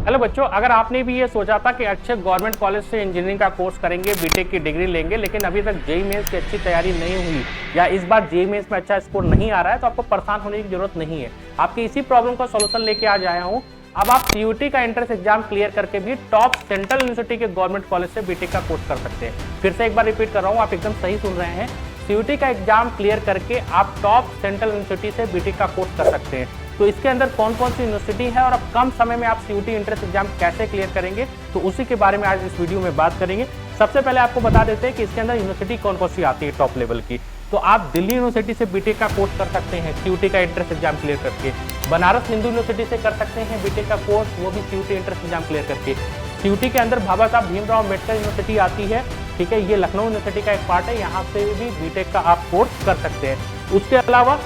Hello बच्चों, अगर आपने भी ये सोचा था कि अच्छे गवर्नमेंट कॉलेज से इंजीनियरिंग का कोर्स करेंगे, बीटेक की डिग्री लेंगे, लेकिन अभी तक जेईई मेंस की अच्छी तैयारी नहीं हुई या इस बार जेईई मेंस में अच्छा स्कोर नहीं आ रहा है, तो आपको परेशान होने की जरूरत नहीं है। आपकी इसी प्रॉब्लम का सॉल्यूशन लेके आज आया हूँ। अब आप सीयूटी का एंट्रेंस एग्जाम क्लियर करके भी टॉप सेंट्रल यूनिवर्सिटी के गवर्नमेंट कॉलेज से बीटेक का कोर्स कर सकते हैं। फिर से एक बार रिपीट कर रहा हूँ, आप एकदम सही सुन रहे हैं। सीयूटी का एग्जाम क्लियर करके आप टॉप सेंट्रल यूनिवर्सिटी से बीटेक का कोर्स कर सकते हैं। तो इसके अंदर कौन कौन सी यूनिवर्सिटी है और अब कम समय में आप सीयूटी एंट्रेंस एग्जाम कैसे क्लियर करेंगे, तो उसी के बारे में आज इस वीडियो में बात करेंगे। सबसे पहले आपको बता देते हैं कि इसके अंदर यूनिवर्सिटी कौन कौन सी आती है टॉप लेवल की। तो आप दिल्ली यूनिवर्सिटी से बीटेक का कोर्स कर सकते हैं सीयूटी का एंट्रेंस एग्जाम क्लियर करके। बनारस हिंदू यूनिवर्सिटी से कर सकते हैं बीटेक का कोर्स, वो भी सीयूटी एंट्रेंस एग्जाम क्लियर करके। सीयूटी के अंदर बाबा साहब भीमराव अम्बेडकर यूनिवर्सिटी आती है, ठीक है, ये लखनऊ यूनिवर्सिटी का एक पार्ट है, यहाँ से भी बीटेक का आप कोर्स कर सकते हैं। उसके अलावा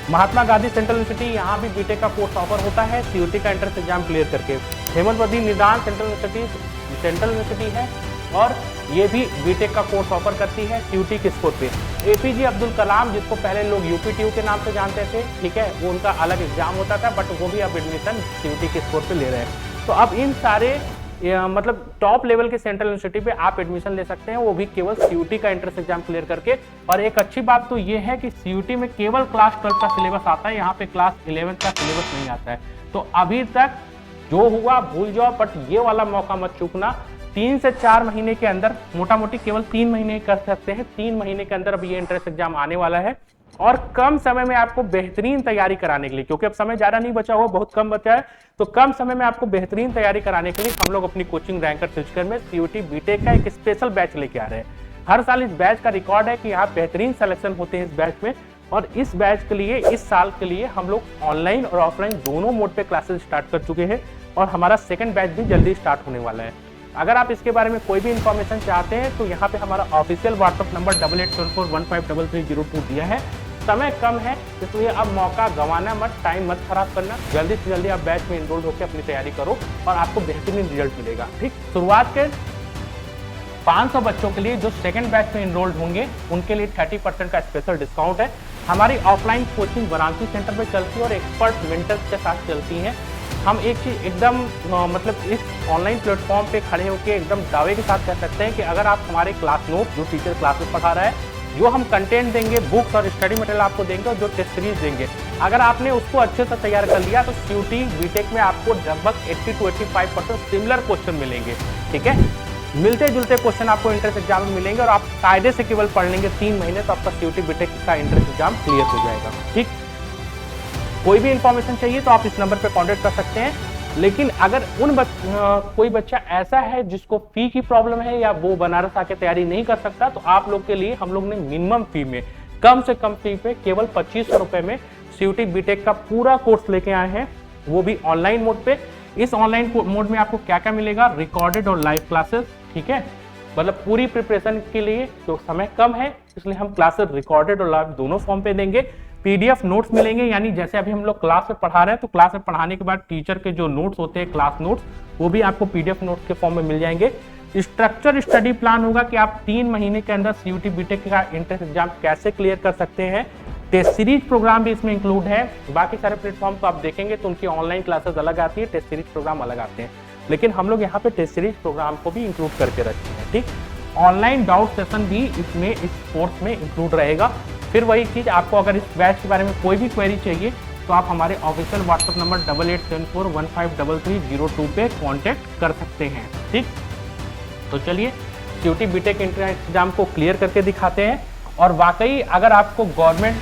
महात्मा गांधी सेंट्रल यूनिवर्सिटी, यहाँ भी बीटेक का कोर्स ऑफर होता है सीयूटी का एंट्रेंस एग्जाम क्लियर करके। हेमंतवती निदान सेंट्रल यूनिवर्सिटी है और ये भी बीटेक का कोर्स ऑफर करती है सीयूटी के स्कोर पे। एपीजे अब्दुल कलाम, जिसको पहले लोग यूपीटीयू के नाम से जानते थे, ठीक है, वो उनका अलग एग्जाम होता था, बट वो भी अब एडमिशन सीयूटी के स्कोर पे ले रहे हैं। तो अब इन सारे मतलब टॉप लेवल के सेंट्रल यूनिवर्सिटी पे आप एडमिशन ले सकते हैं, वो भी केवल सीयूटी का एंट्रेंस एग्जाम क्लियर करके। और एक अच्छी बात तो ये है कि सीयूटी में केवल क्लास 12 का सिलेबस आता है, यहाँ पे क्लास 11 का सिलेबस नहीं आता है। तो अभी तक जो हुआ भूल जाओ, बट ये वाला मौका मत चूकना। 3 से 4 महीने के अंदर, मोटा मोटी केवल 3 महीने कर सकते हैं, 3 महीने के अंदर अब ये एंट्रेंस एग्जाम आने वाला है। और कम समय में आपको बेहतरीन तैयारी कराने के लिए, क्योंकि अब समय ज्यादा नहीं बचा हुआ, बहुत कम बचा है, तो कम समय में आपको बेहतरीन तैयारी कराने के लिए हम लोग अपनी कोचिंग रैंकर फिजिकल में सीयूटी बीटेक का एक स्पेशल बैच लेके आ रहे हैं। हर साल इस बैच का रिकॉर्ड है कि यहाँ बेहतरीन सिलेक्शन होते हैं इस बैच में। और इस बैच के लिए, इस साल के लिए हम लोग ऑनलाइन और ऑफलाइन दोनों मोड पे क्लासेस स्टार्ट कर चुके हैं और हमारा सेकेंड बैच भी जल्दी स्टार्ट होने वाला है। अगर आप इसके बारे में कोई भी इंफॉर्मेशन चाहते हैं तो यहाँ पे हमारा ऑफिशियल व्हाट्सएप नंबर 8874153302 दिया है। समय कम है, इसलिए अब मौका गंवाना मत, टाइम मत खराब करना, जल्दी से जल्दी आप बैच में इनरोल होकर अपनी तैयारी करो और आपको बेहतरीन रिजल्ट मिलेगा। ठीक, शुरुआत के 500 बच्चों के लिए जो सेकंड बैच में इनरोल्ड होंगे उनके लिए 30% का स्पेशल डिस्काउंट है। हमारी ऑफलाइन कोचिंग वाराणसी सेंटर में चलती है और एक्सपर्ट मेंटर्स के साथ चलती हैं। हम एक चीज एकदम मतलब इस ऑनलाइन प्लेटफॉर्म पे खड़े होकर एकदम दावे के साथ कह सकते हैं कि अगर आप हमारे क्लास नोट, जो टीचर क्लासेस पढ़ा रहा है, जो हम कंटेंट देंगे, बुक्स और स्टडी मटेरियल आपको देंगे और जो टेस्ट सीरीज देंगे, अगर आपने उसको अच्छे से तैयार कर लिया तो सीयूटी बीटेक में आपको लगभग 80 to 85% सिमिलर क्वेश्चन मिलेंगे। ठीक है, मिलते जुलते क्वेश्चन आपको एंट्रेंस एग्जाम में मिलेंगे और आप कायदे से केवल पढ़ लेंगे 3 महीने, तो आपका सीयूटी बीटेक का एंट्रेंस एग्जाम क्लियर हो जाएगा। ठीक, कोई भी इंफॉर्मेशन चाहिए तो आप इस नंबर पर कॉन्टेक्ट कर सकते हैं। लेकिन अगर कोई बच्चा ऐसा है जिसको फी की प्रॉब्लम है या वो बनारस आके तैयारी नहीं कर सकता, तो आप लोग के लिए हम लोग ने मिनिमम फी में, कम से कम फी पे केवल 2500 रुपए में सीयूटी बीटेक का पूरा कोर्स लेके आए हैं, वो भी ऑनलाइन मोड पे। इस ऑनलाइन मोड में आपको क्या क्या मिलेगा, रिकॉर्डेड और लाइव क्लासेस, ठीक है, मतलब पूरी प्रिपरेशन के लिए जो समय कम है इसलिए हम क्लासेस रिकॉर्डेड और लाइव दोनों फॉर्म पे देंगे। पीडीएफ नोट्स मिलेंगे, यानी जैसे अभी हम लोग क्लास में पढ़ा रहे हैं तो क्लास में पढ़ाने के बाद टीचर के जो नोट्स होते हैं, क्लास नोट्स, वो भी आपको पीडीएफ नोट्स के फॉर्म में मिल जाएंगे। स्ट्रक्चर स्टडी प्लान होगा कि आप 3 महीने के अंदर सीयूटी बीटेक का एंट्रेंस एग्जाम कैसे क्लियर कर सकते हैं। टेस्ट सीरीज प्रोग्राम भी इसमें इंक्लूड है। बाकी सारे प्लेटफॉर्म को आप देखेंगे तो उनकी ऑनलाइन क्लासेस अलग आती है, टेस्ट सीरीज प्रोग्राम अलग आते हैं, लेकिन हम लोग यहाँ पे टेस्ट सीरीज प्रोग्राम को भी इंक्लूड करके रखते हैं। ठीक, ऑनलाइन डाउट सेशन भी इसमें, इस कोर्स में इंक्लूड रहेगा। फिर वही चीज, आपको अगर इस बैच के बारे में कोई भी क्वेरी चाहिए तो आप हमारे ऑफिशियल व्हाट्सएप नंबर 8874153302 पे कांटेक्ट कर सकते हैं। ठीक, तो चलिए सीयूटी बीटेक एंट्रेंस एग्जाम को क्लियर करके दिखाते हैं। और वाकई अगर आपको गवर्नमेंट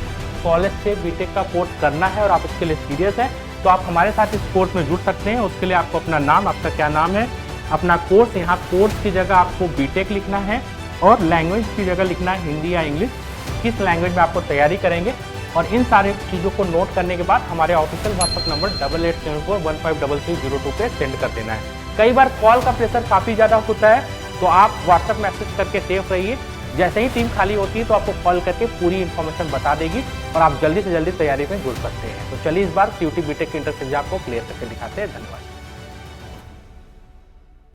कॉलेज से बीटेक का कोर्स करना है और आप इसके लिए सीरियस हैं तो आप हमारे साथ इस कोर्स में जुड़ सकते हैं। उसके लिए आपको अपना नाम, आपका क्या नाम है, अपना कोर्स, यहाँ कोर्स की जगह आपको बीटेक लिखना है और लैंग्वेज की जगह लिखना है हिंदी या इंग्लिश, किस लैंग्वेज में आपको तैयारी करेंगे। और इन सारी चीज़ों को नोट करने के बाद हमारे ऑफिशियल व्हाट्सएप नंबर 8874153302 पे सेंड कर देना है। कई बार कॉल का प्रेशर काफ़ी ज़्यादा होता है, तो आप व्हाट्सएप मैसेज करके सेफ रहिए। जैसे ही टीम खाली होती है तो आपको कॉल करके पूरी इन्फॉर्मेशन बता देगी और आप जल्दी से जल्दी तैयारी में जुड़ सकते हैं। तो चलिए इस बार सीयूटी बीटेक के एंट्रेंस एग्जाम को क्लियर करके दिखाते हैं। धन्यवाद।